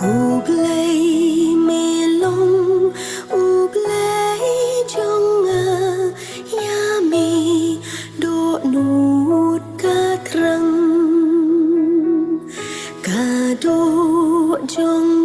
Cô play mê long u play trong ya mi độ nút ca trăng ca độ trong